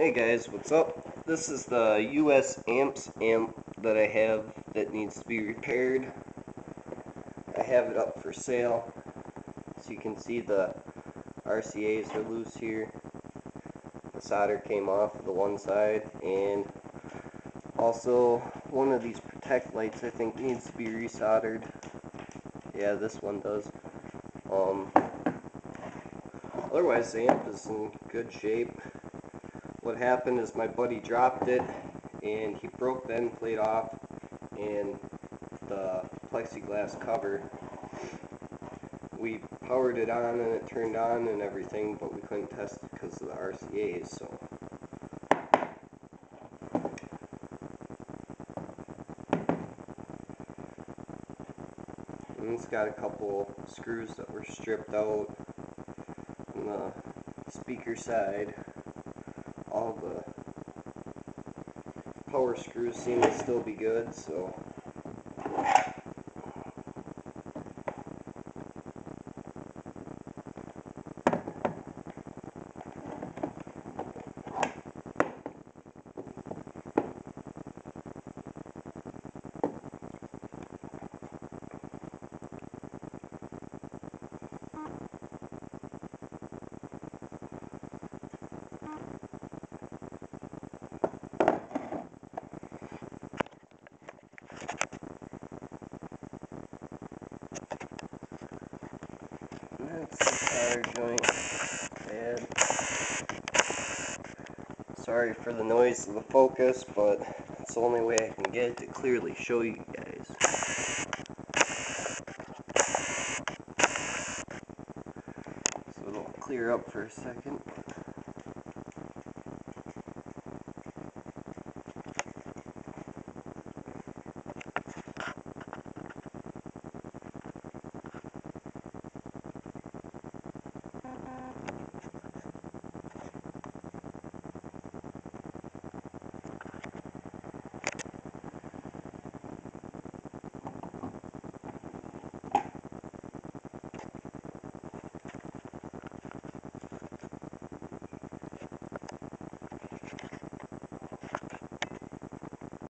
Hey guys, what's up? This is the US amps amp that I have that needs to be repaired. I have it up for sale. So you can see the RCAs are loose here. The solder came off of the one side, and also one of these protect lights I think needs to be resoldered. Yeah, this one does. Otherwise the amp is in good shape. What happened is my buddy dropped it and he broke the end plate off and the plexiglass cover. We powered it on and it turned on and everything, but we couldn't test it because of the RCAs. So and it's got a couple screws that were stripped out on the speaker side. All the power screws seem to still be good, so that's the solder joint. Bad. Sorry for the noise of the focus, but it's the only way I can get it to clearly show you guys. So it'll clear up for a second.